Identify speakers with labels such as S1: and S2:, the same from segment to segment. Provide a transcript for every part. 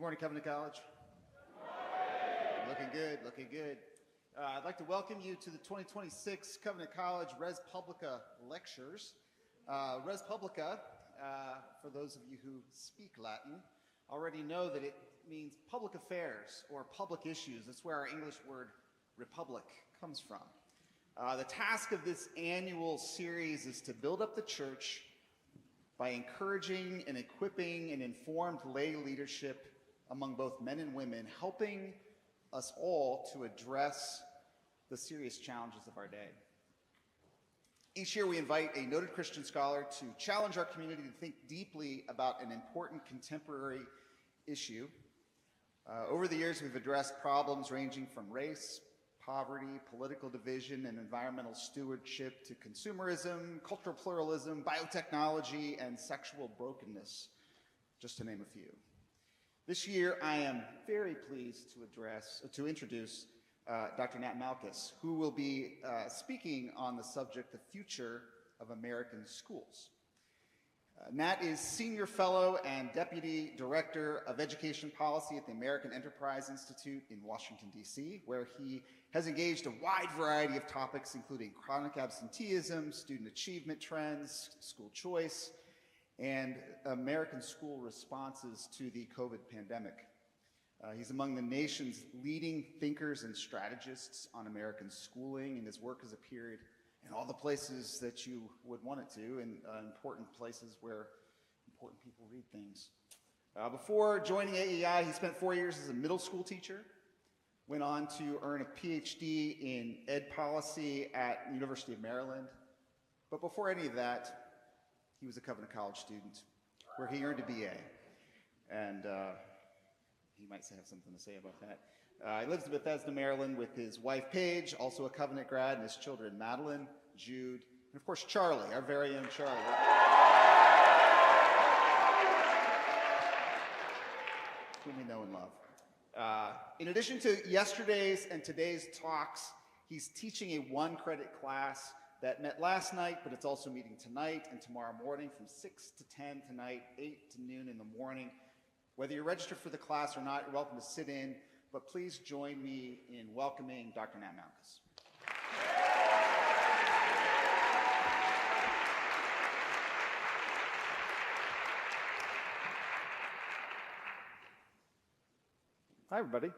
S1: Good morning, Covenant College. Looking good, looking good. I'd like to welcome you to the 2026 Covenant College Res Publica Lectures. Res Publica, for those of you who speak Latin, already know that it means public affairs or public issues. That's where our English word republic comes from. The task of this annual series is to build up the church by encouraging and equipping an informed lay leadership among both men and women, helping us all to address the serious challenges of our day. Each year we invite a noted Christian scholar to challenge our community to think deeply about an important contemporary issue. Over the years we've addressed problems ranging from race, poverty, political division, and environmental stewardship to consumerism, cultural pluralism, biotechnology, and sexual brokenness, just to name a few. This year, I am very pleased to introduce Dr. Nat Malkus, who will be speaking on the subject, the future of American schools. Nat is Senior Fellow and Deputy Director of Education Policy at the American Enterprise Institute in Washington, D.C., where he has engaged a wide variety of topics, including chronic absenteeism, student achievement trends, school choice, and American school responses to the COVID pandemic. He's among the nation's leading thinkers and strategists on American schooling, and his work has appeared in all the places that you would want it to, and important places where important people read things. Before joining AEI, he spent 4 years as a middle school teacher, went on to earn a PhD in ed policy at the University of Maryland. But before any of that, he was a Covenant College student, where he earned a BA. And he might have something to say about that. He lives in Bethesda, Maryland, with his wife, Paige, also a Covenant grad, and his children, Madeline, Jude, and of course, Charlie, our very own Charlie. Whom we know and love. In addition to yesterday's and today's talks, he's teaching a one-credit class that met last night, but it's also meeting tonight and tomorrow morning from 6 to 10 tonight, 8 to noon in the morning. Whether you're registered for the class or not, you're welcome to sit in, but please join me in welcoming Dr. Nat Malkus.
S2: Hi, everybody.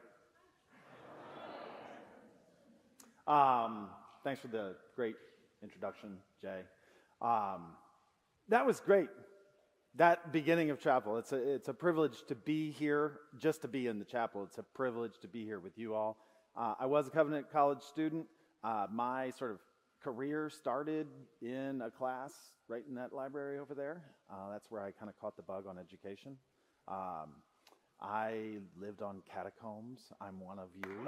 S2: Thanks for the great introduction, Jay. That was great. That beginning of chapel, it's a privilege to be here, just to be in the chapel. It's a privilege to be here with you all. I was a Covenant College student. My sort of career started in a class right in that library over there. That's where I kind of caught the bug on education. I lived on catacombs. I'm one of you.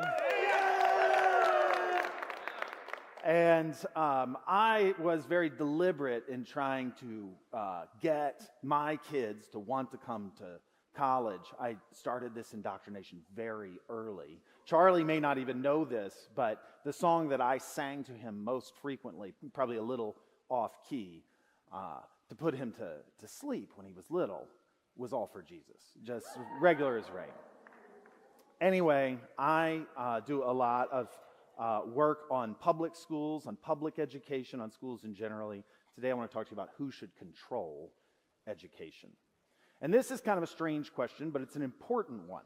S2: And I was very deliberate in trying to get my kids to want to come to college. I started this indoctrination very early. Charlie may not even know this, but the song that I sang to him most frequently, probably a little off key, to put him to sleep when he was little, was All for Jesus, just regular as rain. Anyway, I do a lot of work on public schools, on public education, on schools in generally. Today I want to talk to you about who should control education. And this is kind of a strange question, but it's an important one.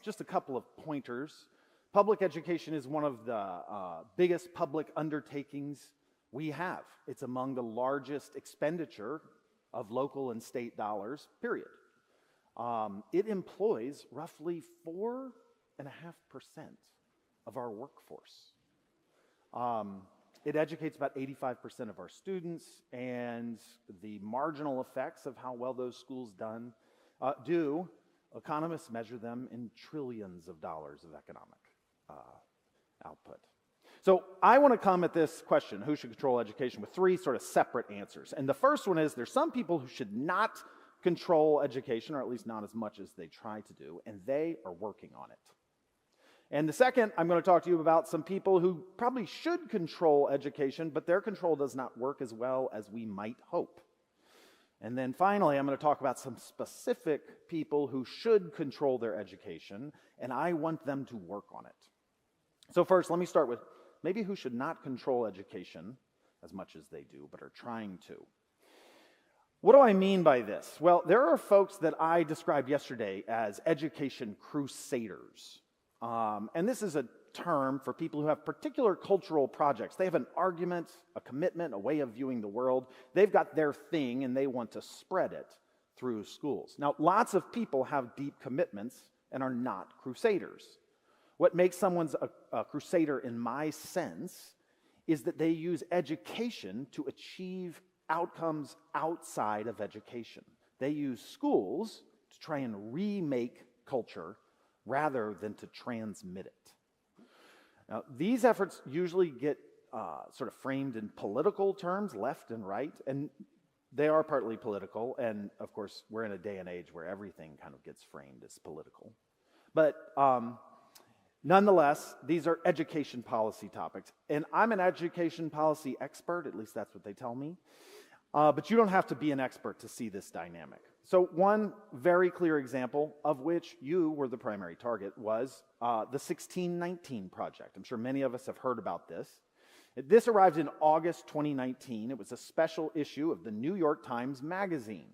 S2: Just a couple of pointers. Public education is one of the biggest public undertakings we have. It's among the largest expenditure of local and state dollars, period. It employs roughly 4.5% of our workforce. It educates about 85% of our students, and the marginal effects of how well those schools do, economists measure them in trillions of dollars of economic output. So I want to come at this question, who should control education, with three sort of separate answers. And the first one is there's some people who should not control education, or at least not as much as they try to do, and they are working on it. And the second, I'm going to talk to you about some people who probably should control education, but their control does not work as well as we might hope. And then finally, I'm going to talk about some specific people who should control their education, and I want them to work on it. So first, let me start with maybe who should not control education as much as they do, but are trying to. What do I mean by this? Well, there are folks that I described yesterday as education crusaders. And this is a term for people who have particular cultural projects. They have an argument, a commitment, a way of viewing the world. They've got their thing and they want to spread it through schools. Now, lots of people have deep commitments and are not crusaders. What makes someone a crusader in my sense is that they use education to achieve outcomes outside of education. They use schools to try and remake culture rather than to transmit it. Now, these efforts usually get sort of framed in political terms, left and right, and they are partly political, and of course, we're in a day and age where everything kind of gets framed as political. But nonetheless, these are education policy topics, and I'm an education policy expert, at least that's what they tell me, but you don't have to be an expert to see this dynamic. So one very clear example of which you were the primary target was the 1619 Project. I'm sure many of us have heard about this. This arrived in August 2019. It was a special issue of the New York Times Magazine.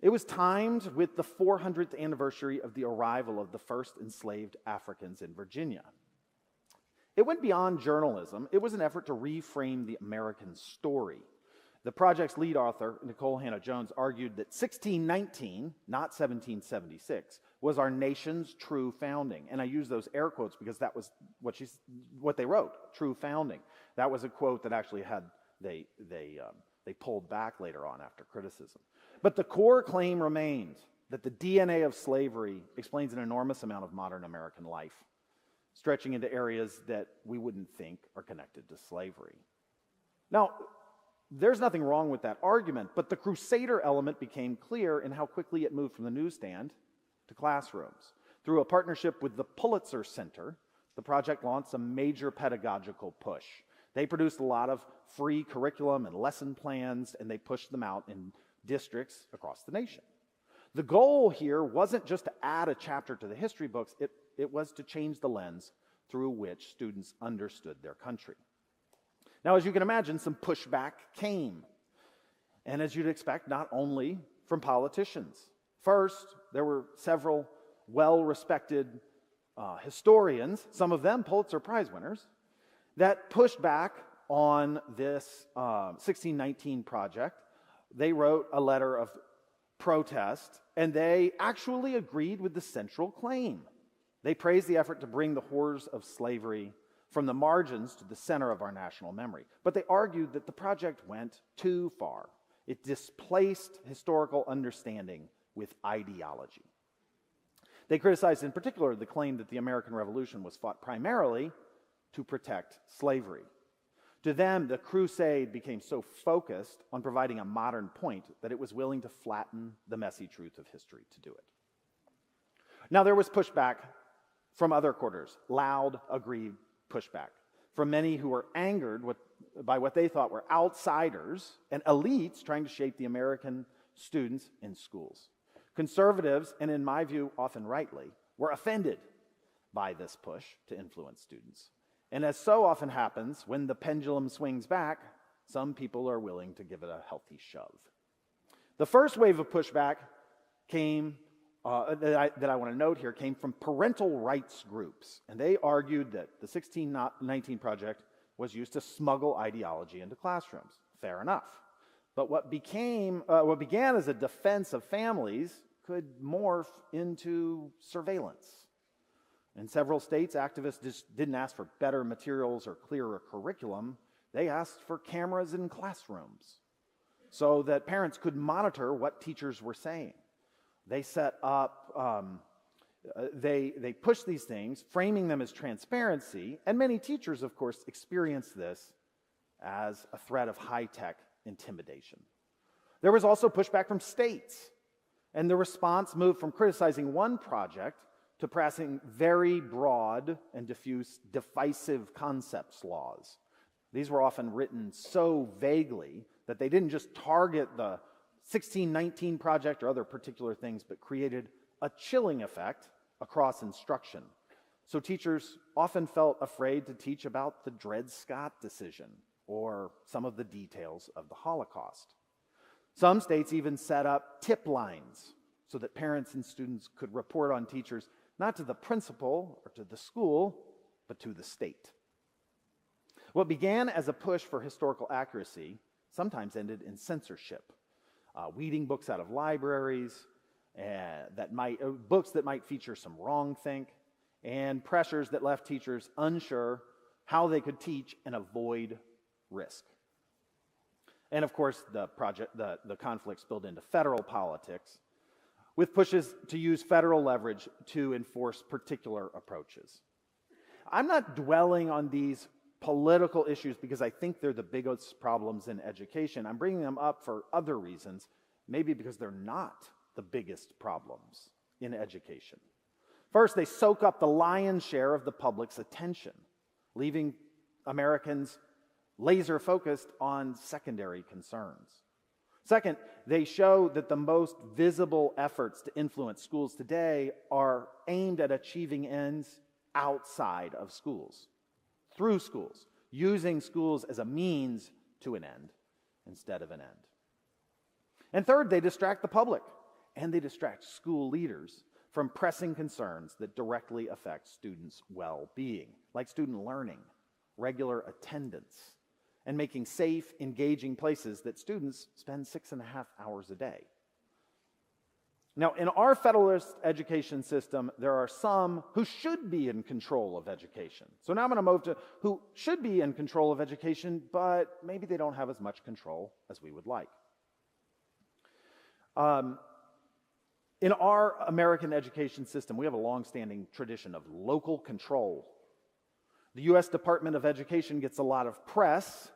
S2: It was timed with the 400th anniversary of the arrival of the first enslaved Africans in Virginia. It went beyond journalism. It was an effort to reframe the American story. The project's lead author, Nicole Hannah-Jones, argued that 1619, not 1776, was our nation's true founding. And I use those air quotes because that was what they wrote, true founding. That was a quote that actually had they pulled back later on after criticism. But the core claim remained that the DNA of slavery explains an enormous amount of modern American life, stretching into areas that we wouldn't think are connected to slavery. Now, there's nothing wrong with that argument, but the crusader element became clear in how quickly it moved from the newsstand to classrooms. Through a partnership with the Pulitzer Center, the project launched a major pedagogical push. They produced a lot of free curriculum and lesson plans, and they pushed them out in districts across the nation. The goal here wasn't just to add a chapter to the history books, it was to change the lens through which students understood their country. Now, as you can imagine, some pushback came. And as you'd expect, not only from politicians. First, there were several well-respected historians, some of them Pulitzer Prize winners, that pushed back on this 1619 project. They wrote a letter of protest, and they actually agreed with the central claim. They praised the effort to bring the horrors of slavery from the margins to the center of our national memory. But they argued that the project went too far. It displaced historical understanding with ideology. They criticized in particular the claim that the American Revolution was fought primarily to protect slavery. To them, the crusade became so focused on providing a modern point that it was willing to flatten the messy truth of history to do it. Now, there was pushback from other quarters, loud, aggrieved pushback from many who were angered by what they thought were outsiders and elites trying to shape the American students in schools. Conservatives, and in my view, often rightly, were offended by this push to influence students. And as so often happens, when the pendulum swings back, some people are willing to give it a healthy shove. The first wave of pushback came that I want to note here came from parental rights groups, and they argued that the 1619 Project was used to smuggle ideology into classrooms. Fair enough. But what began as a defense of families could morph into surveillance. In several states, activists just didn't ask for better materials or clearer curriculum. They asked for cameras in classrooms so that parents could monitor what teachers were saying. They set up, they pushed these things, framing them as transparency, and many teachers, of course, experienced this as a threat of high-tech intimidation. There was also pushback from states, and the response moved from criticizing one project to passing very broad and diffuse divisive concepts laws. These were often written so vaguely that they didn't just target the 1619 project or other particular things, but created a chilling effect across instruction. So teachers often felt afraid to teach about the Dred Scott decision or some of the details of the Holocaust. Some states even set up tip lines so that parents and students could report on teachers not to the principal or to the school, but to the state. What began as a push for historical accuracy sometimes ended in censorship, weeding books out of libraries, books that might feature some wrongthink, and pressures that left teachers unsure how they could teach and avoid risk. And of course, the conflict spilled into federal politics, with pushes to use federal leverage to enforce particular approaches. I'm not dwelling on these political issues because I think they're the biggest problems in education. I'm bringing them up for other reasons, maybe because they're not the biggest problems in education. First, they soak up the lion's share of the public's attention, leaving Americans laser-focused on secondary concerns. Second, they show that the most visible efforts to influence schools today are aimed at achieving ends outside of schools, through schools, using schools as a means to an end instead of an end. And third, they distract the public, and they distract school leaders from pressing concerns that directly affect students' well-being, like student learning, regular attendance, and making safe, engaging places that students spend 6.5 hours a day. Now, in our federalist education system, there are some who should be in control of education. So now I'm going to move to who should be in control of education, but maybe they don't have as much control as we would like. In our American education system, we have a long-standing tradition of local control. The U.S. Department of Education gets a lot of press,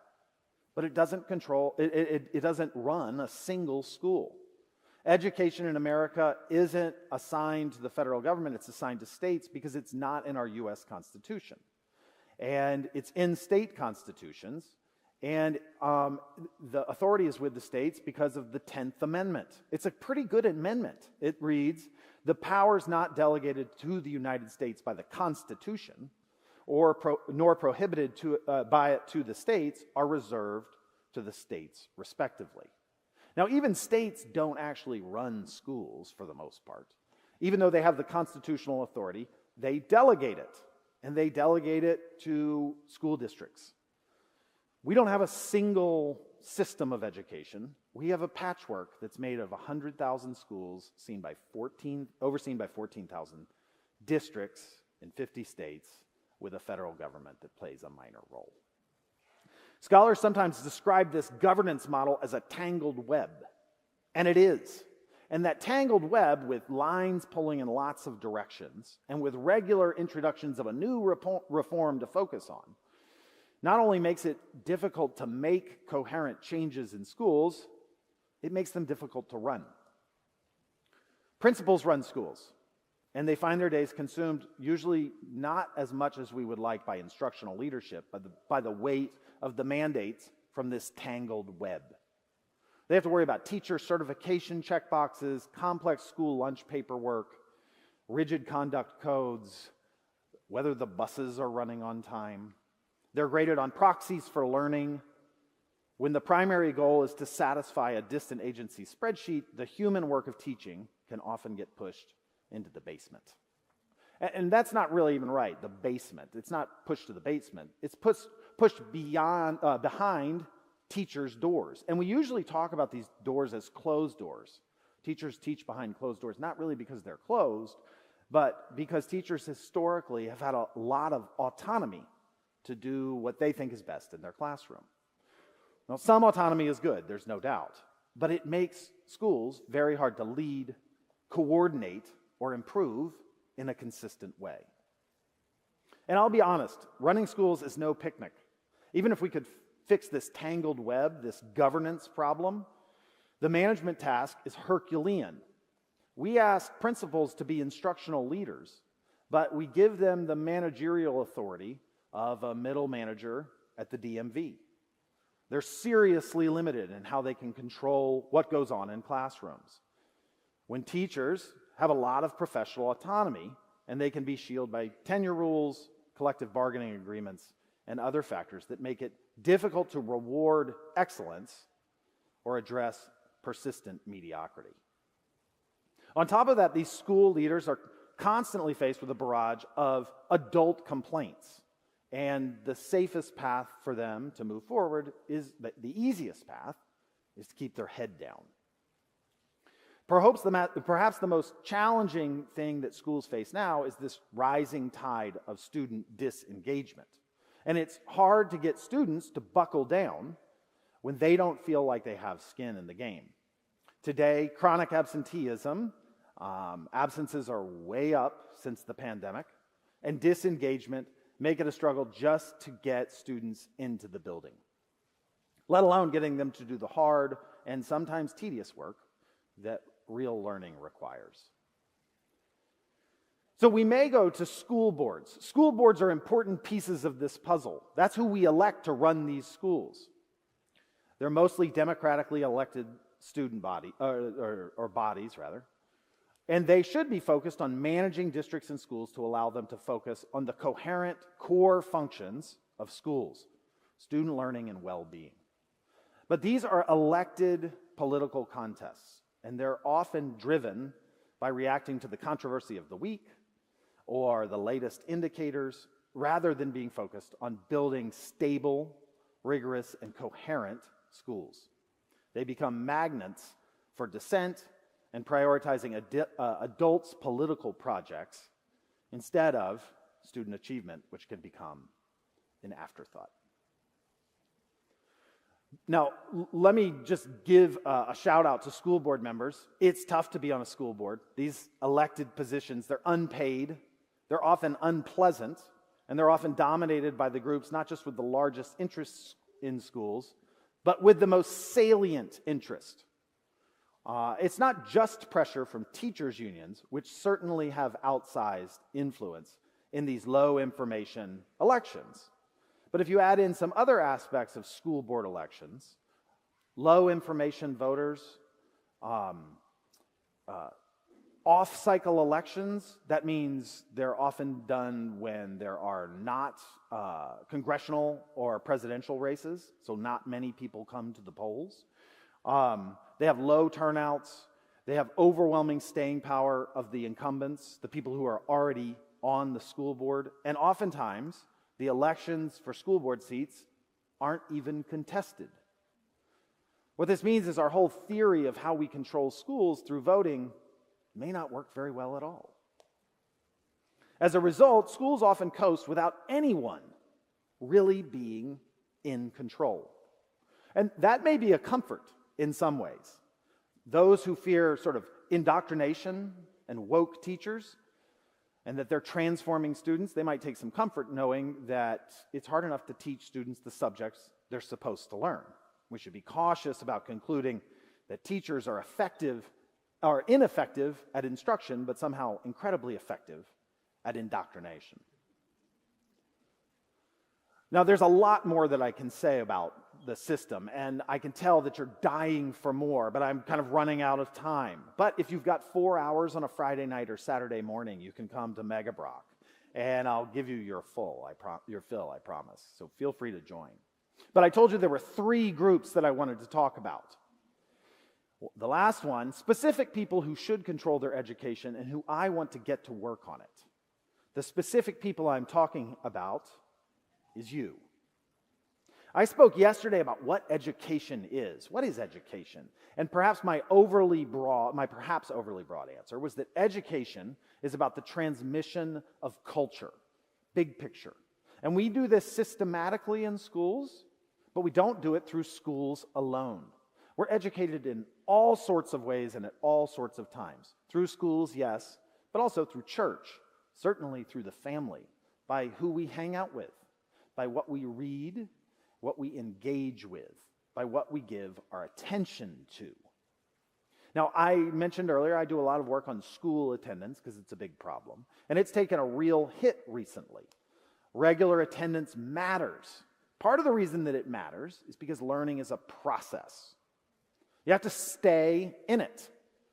S2: but it doesn't run a single school. Education in America isn't assigned to the federal government, it's assigned to states because it's not in our U.S. Constitution. And it's in state constitutions, and the authority is with the states because of the 10th Amendment. It's a pretty good amendment. It reads, "The powers not delegated to the United States by the Constitution, nor prohibited by it to the states, are reserved to the states respectively." Now, even states don't actually run schools for the most part. Even though they have the constitutional authority, they delegate it, and they delegate it to school districts. We don't have a single system of education. We have a patchwork that's made of 100,000 schools overseen by 14,000 districts in 50 states with a federal government that plays a minor role. Scholars sometimes describe this governance model as a tangled web, and it is. And that tangled web, with lines pulling in lots of directions, and with regular introductions of a new reform to focus on, not only makes it difficult to make coherent changes in schools, it makes them difficult to run. Principals run schools, and they find their days consumed usually not as much as we would like by instructional leadership, but by the weight of the mandates from this tangled web. They have to worry about teacher certification checkboxes, complex school lunch paperwork, rigid conduct codes, whether the buses are running on time. They're graded on proxies for learning. When the primary goal is to satisfy a distant agency spreadsheet, the human work of teaching can often get pushed into the basement. And that's not really even right, the basement. It's not pushed to the basement. It's pushed behind teachers' doors. And we usually talk about these doors as closed doors. Teachers teach behind closed doors, not really because they're closed, but because teachers historically have had a lot of autonomy to do what they think is best in their classroom. Now, some autonomy is good, there's no doubt, but it makes schools very hard to lead, coordinate, or improve in a consistent way. And I'll be honest, running schools is no picnic. Even if we could fix this tangled web, this governance problem, the management task is Herculean. We ask principals to be instructional leaders, but we give them the managerial authority of a middle manager at the DMV. They're seriously limited in how they can control what goes on in classrooms. When teachers have a lot of professional autonomy, and they can be shielded by tenure rules, collective bargaining agreements, and other factors that make it difficult to reward excellence or address persistent mediocrity. On top of that, these school leaders are constantly faced with a barrage of adult complaints. And the safest path for them to move forward is the easiest path is to keep their head down. Perhaps the most challenging thing that schools face now is this rising tide of student disengagement. And it's hard to get students to buckle down when they don't feel like they have skin in the game. Today, chronic absenteeism, absences are way up since the pandemic, and disengagement make it a struggle just to get students into the building, let alone getting them to do the hard and sometimes tedious work that real learning requires. So we may go to school boards. School boards are important pieces of this puzzle. That's who we elect to run these schools. They're mostly democratically elected student bodies, and they should be focused on managing districts and schools to allow them to focus on the coherent core functions of schools, student learning and well-being. But these are elected political contests, and they're often driven by reacting to the controversy of the week or the latest indicators, rather than being focused on building stable, rigorous, and coherent schools. They become magnets for dissent and prioritizing adults' political projects instead of student achievement, which can become an afterthought. Now, let me just give a shout out to school board members. It's tough to be on a school board. These elected positions, they're unpaid, they're often unpleasant, and they're often dominated by the groups not just with the largest interests in schools, but with the most salient interest. It's not just pressure from teachers' unions, which certainly have outsized influence in these low information elections. But if you add in some other aspects of school board elections, low information voters, off-cycle elections, that means they're often done when there are not congressional or presidential races, so not many people come to the polls. They have low turnouts. They have overwhelming staying power of the incumbents, the people who are already on the school board. And oftentimes, the elections for school board seats aren't even contested. What this means is our whole theory of how we control schools through voting may not work very well at all. As a result, schools often coast without anyone really being in control. And that may be a comfort in some ways. Those who fear sort of indoctrination and woke teachers, and that they're transforming students, they might take some comfort knowing that it's hard enough to teach students the subjects they're supposed to learn. We should be cautious about concluding that teachers are ineffective at instruction, but somehow incredibly effective at indoctrination. Now, there's a lot more that I can say about the system, and I can tell that you're dying for more, but I'm kind of running out of time. But if you've got 4 hours on a Friday night or Saturday morning, you can come to Mega Brock, and I'll give you your fill, I promise. So feel free to join. But I told you there were 3 groups that I wanted to talk about. The last one, specific people who should control their education and who I want to get to work on it. The specific people I'm talking about is you. I spoke yesterday about what education is. What is education? And perhaps my perhaps overly broad answer was that education is about the transmission of culture, big picture. And we do this systematically in schools, but we don't do it through schools alone. We're educated in all sorts of ways and at all sorts of times. Through schools, yes, but also through church, certainly through the family, by who we hang out with, by what we read, what we engage with, by what we give our attention to. Now, I mentioned earlier I do a lot of work on school attendance because it's a big problem, and it's taken a real hit recently. Regular attendance matters, Part of the reason that it matters is because learning is a process. You have to stay in it.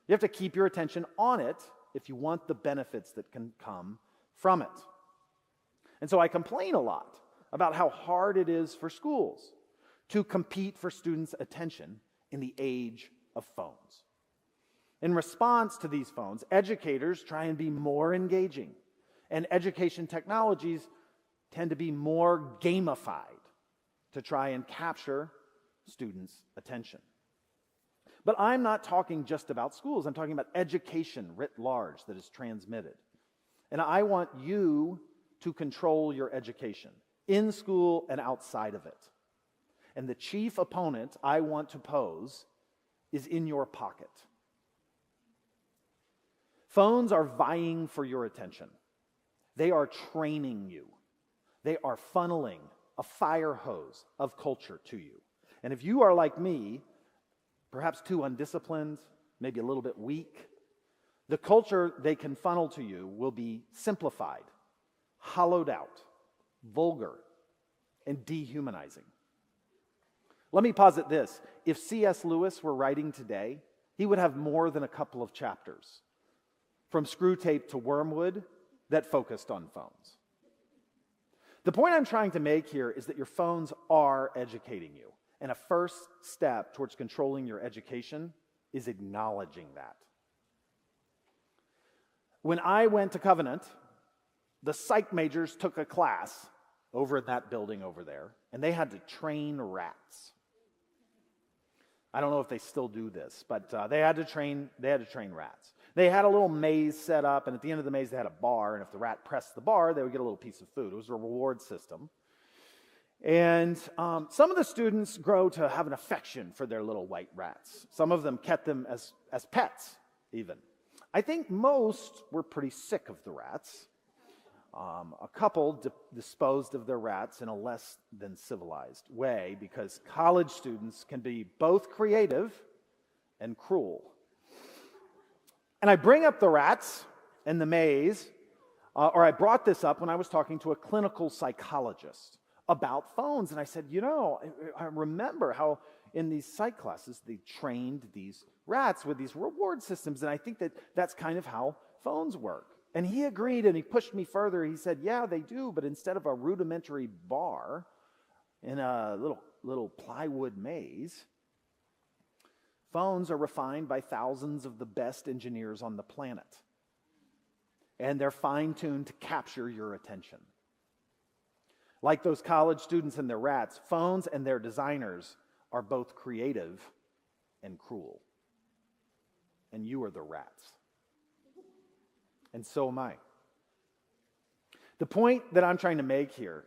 S2: You have to keep your attention on it if you want the benefits that can come from it. And so I complain a lot about how hard it is for schools to compete for students' attention in the age of phones. In response to these phones, educators try and be more engaging, and education technologies tend to be more gamified to try and capture students' attention. But I'm not talking just about schools. I'm talking about education writ large that is transmitted. And I want you to control your education in school and outside of it. And the chief opponent I want to pose is in your pocket. Phones are vying for your attention. They are training you. They are funneling a fire hose of culture to you. And if you are like me, perhaps too undisciplined, maybe a little bit weak, the culture they can funnel to you will be simplified, hollowed out, vulgar, and dehumanizing. Let me posit this. If C.S. Lewis were writing today, he would have more than a couple of chapters, from Screwtape to Wormwood, that focused on phones. The point I'm trying to make here is that your phones are educating you. And a first step towards controlling your education is acknowledging that. When I went to Covenant, the psych majors took a class over in that building over there, and they had to train rats. I don't know if they still do this, but they had to train rats. They had a little maze set up, and at the end of the maze, they had a bar, and if the rat pressed the bar, they would get a little piece of food. It was a reward system. And some of the students grow to have an affection for their little white rats. Some of them kept them as pets, even. I think most were pretty sick of the rats. A couple disposed of their rats in a less than civilized way, because college students can be both creative and cruel. And I bring up the rats and the maze, or I brought this up when I was talking to a clinical psychologist about phones. And I said, I remember how in these psych classes they trained these rats with these reward systems. And I think that that's kind of how phones work. And he agreed, and he pushed me further. He said, yeah, they do, but instead of a rudimentary bar in a little plywood maze, phones are refined by thousands of the best engineers on the planet. And they're fine-tuned to capture your attention. Like those college students and their rats, phones and their designers are both creative and cruel. And you are the rats. And so am I. The point that I'm trying to make here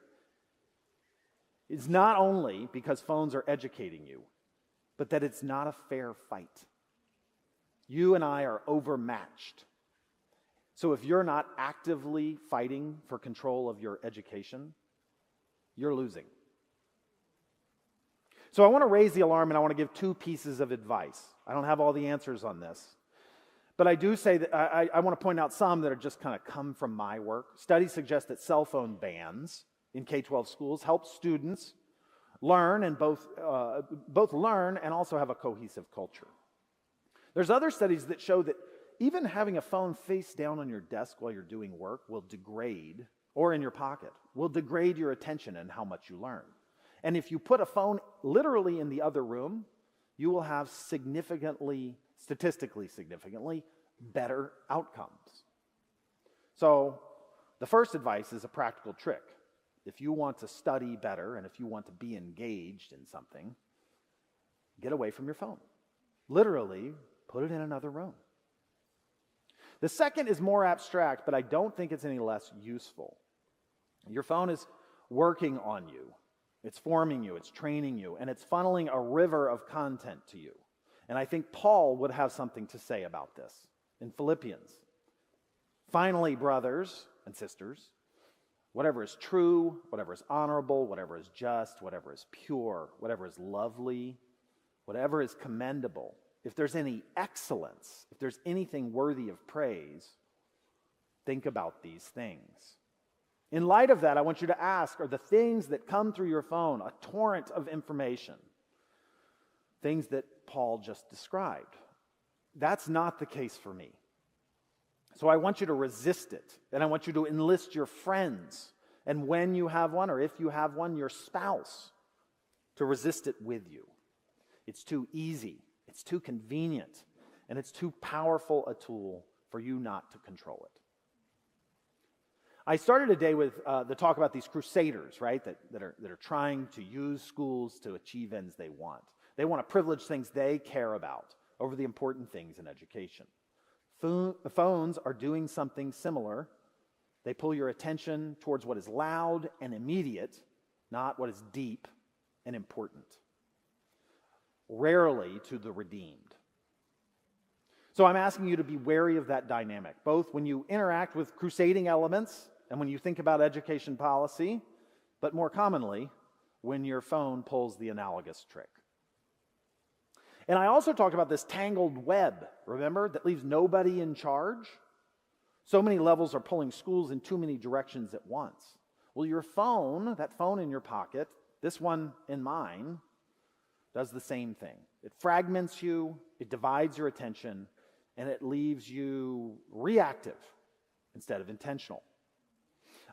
S2: is not only because phones are educating you, but that it's not a fair fight. You and I are overmatched. So if you're not actively fighting for control of your education, you're losing. So I want to raise the alarm, and I want to give two pieces of advice. I don't have all the answers on this. But I do say that I want to point out some that are just kind of come from my work. Studies suggest that cell phone bans in K-12 schools help students learn and both learn and also have a cohesive culture. There's other studies that show that even having a phone face down on your desk while you're doing work will degrade, or in your pocket, will degrade your attention and how much you learn. And if you put a phone literally in the other room, you will have statistically significantly better outcomes. So the first advice is a practical trick. If you want to study better and if you want to be engaged in something, get away from your phone. Literally, put it in another room. The second is more abstract, but I don't think it's any less useful. Your phone is working on you. It's forming you, it's training you, and it's funneling a river of content to you. And I think Paul would have something to say about this in Philippians. Finally, brothers and sisters, whatever is true, whatever is honorable, whatever is just, whatever is pure, whatever is lovely, whatever is commendable, if there's any excellence, if there's anything worthy of praise, think about these things. In light of that, I want you to ask, are the things that come through your phone a torrent of information? Things that Paul just described. That's not the case for me. So I want you to resist it, and I want you to enlist your friends, and when you have one, or if you have one, your spouse, to resist it with you. It's too easy, it's too convenient, and it's too powerful a tool for you not to control it. I started today with the talk about these crusaders, right, that are trying to use schools to achieve ends they want. They want to privilege things they care about over the important things in education. Phones are doing something similar. They pull your attention towards what is loud and immediate, not what is deep and important. Rarely to the redeemed. So I'm asking you to be wary of that dynamic, both when you interact with crusading elements and when you think about education policy, but more commonly, when your phone pulls the analogous trick. And I also talked about this tangled web, remember, that leaves nobody in charge. So many levels are pulling schools in too many directions at once. Well, your phone, that phone in your pocket, this one in mine, does the same thing. It fragments you, it divides your attention, and it leaves you reactive instead of intentional.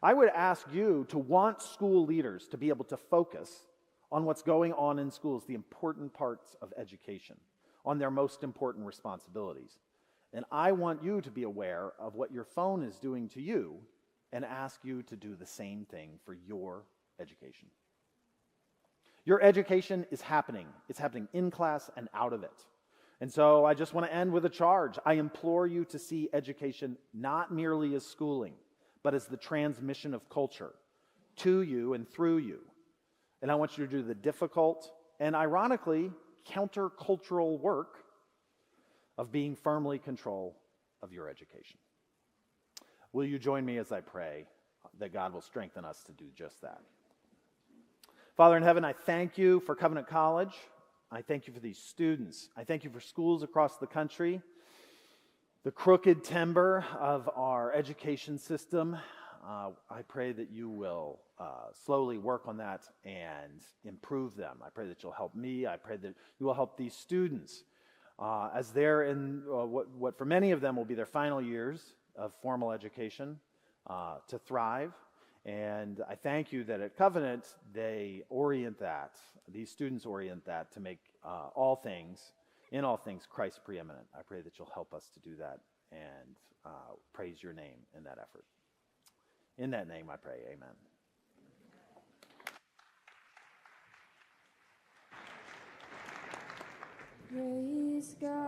S2: I would ask you to want school leaders to be able to focus on what's going on in schools, the important parts of education, on their most important responsibilities. And I want you to be aware of what your phone is doing to you and ask you to do the same thing for your education. Your education is happening. It's happening in class and out of it. And so I just want to end with a charge. I implore you to see education not merely as schooling, but as the transmission of culture to you and through you. And I want you to do the difficult and, ironically, countercultural work of being firmly in control of your education. Will you join me as I pray that God will strengthen us to do just that? Father in heaven, I thank you for Covenant College. I thank you for these students. I thank you for schools across the country. The crooked timber of our education system, I pray that you will slowly work on that and improve them. I pray that you'll help me. I pray that you will help these students as they're in what for many of them will be their final years of formal education to thrive. And I thank you that at Covenant, they orient that, these students orient that to make all things, in all things, Christ preeminent. I pray that you'll help us to do that and praise your name in that effort. In that name I pray, amen.
S3: Praise God.